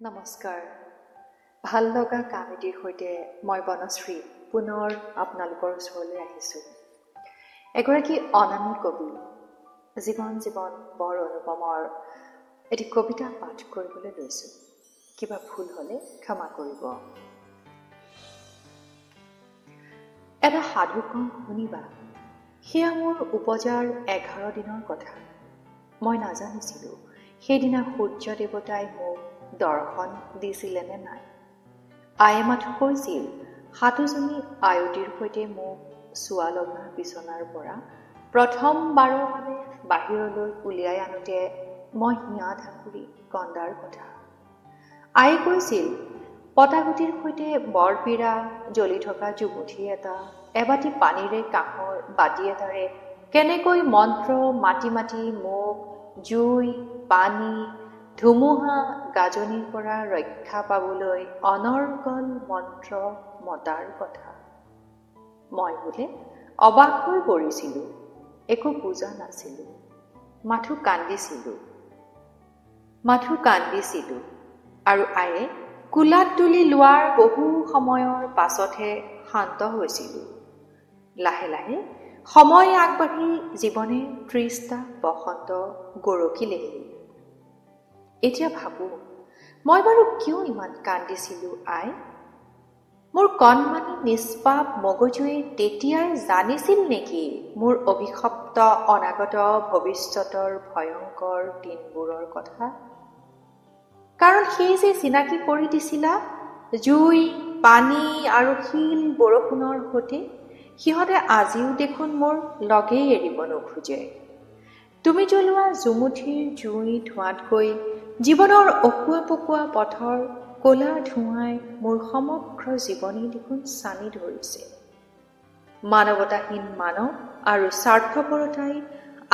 নমস্কাৰ। ভাল লগা কামেডিৰ সৈতে মই বনশ্ৰী পুনৰ আপোনালোকৰ ওচৰলৈ আহিছোঁ। এগৰাকী অনামী কবি জীৱন বৰ অনুপমৰ এটি কবিতা পাঠ কৰিবলৈ লৈছোঁ। কিবা ভুল হ'লে ক্ষমা কৰিব। এটা সাধু কওঁ শুনিবা। সেয়া মোৰ উপজাৰ 11 দিনৰ কথা। মই নাজানিছিলোঁ সেইদিনা সূৰ্য দেৱতাই মোক দৰ্শন দিছিলে নে নাই। আয়ে মাথো কৈছিল সাধুজনী আয়তীৰ সৈতে মোক চোৱা লগা বিচনাৰ পৰা প্ৰথমবাৰৰ বাবে বাহিৰলৈ উলিয়াই আনোতে মই হিয়া ধাকুৰি কন্দাৰ কথা। আয়ে কৈছিল পটাগুটিৰ সৈতে বৰপীৰা জ্বলি থকা যুৱতী এটা এবাটি পানীৰে কাঁহৰ বাতি এটাৰে কেনেকৈ মন্ত্ৰ মাতি মাতি মোক জুই পানী ধুমুহা গাজনিৰ পৰা ৰক্ষা পাবলৈ অনৰ্গল মন্ত্ৰ মতাৰ কথা। মই বোলে অবাক হৈ পৰিছিলোঁ, একো বুজা নাছিলোঁ, মাথো কান্দিছিলোঁ। আৰু আয়ে কোলাত তুলি লোৱাৰ বহু সময়ৰ পাছতহে শান্ত হৈছিলোঁ। লাহে লাহে সময় আগবাঢ়ি জীৱনে 30টা বসন্ত গৰকিলেহি। এতিয়া ভাবোঁ মই বাৰু কিয় ইমান কান্দিছিলোঁ আই? মোৰ কণমানি নিষ্পাপ মগজুৱে তেতিয়াই জানিছিল নেকি মোৰ অভিশপ্ত অনাগত ভৱিষ্যতৰ ভয়ংকৰ দিনবোৰৰ কথা? কাৰণ সেই যে চিনাকি কৰি দিছিলা জুই পানী আৰু শিল বৰষুণৰ সৈতে, সিহঁতে আজিও দেখোন মোৰ লগেই এৰিব নোখোজে। তুমি জ্বলোৱা জুমুঠিৰ জুই ধোঁৱাতকৈ জীৱনৰ অকোৱা পকোৱা পথৰ ক'লা ধোঁৱাই মোৰ সমগ্ৰ জীৱনেই দেখোন চানি ধৰিছে। মানৱতাহীন মানৱ আৰু স্বাৰ্থপৰতাই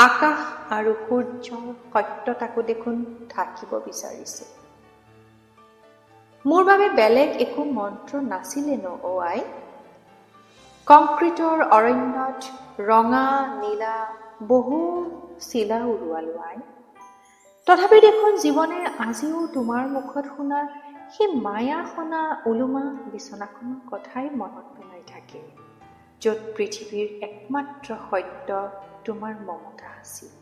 আকাশ আৰু সূৰ্যৰ সত্যতাকো দেখোন ঢাকিব বিচাৰিছে। মোৰ বাবে বেলেগ একো মন্ত্ৰ নাছিলে ন অ আই? কংক্ৰিটৰ অৰণ্যত ৰঙা নীলা বহু চিলা উৰুৱালো আই। তথাপি দেখোন জীৱনে আজিও তোমাৰ মুখত শুনা সেই মায়া সনা ওলোমা বিচনাখনৰ কথাই মনত পেলাই থাকে, য'ত পৃথিৱীৰ একমাত্ৰ সত্য তোমাৰ মমতা আছিল,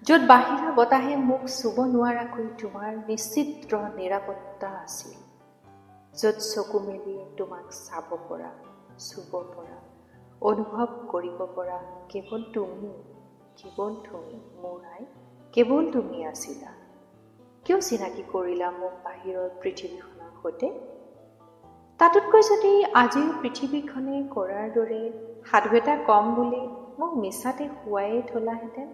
য'ত বাহিৰা বতাহে মোক চুব নোৱাৰাকৈ তোমাৰ নিশ্চিদ্ৰ নিৰাপত্তা আছিল, য'ত চকু মেলি তোমাক চাব পৰা, চুব পৰা, অনুভৱ কৰিব পৰা কেৱল তুমি মোৰ আই, কেৱল তুমি আছিলা। কিয় চিনাকি কৰিলা মোক বাহিৰৰ পৃথিৱীখনৰ সৈতে? তাতোতকৈ যদি আজিৰ পৃথিৱীখনে কৰাৰ দৰে সাধু এটা কম বুলি মোক মিছাতে শুৱাই থলাহেঁতেন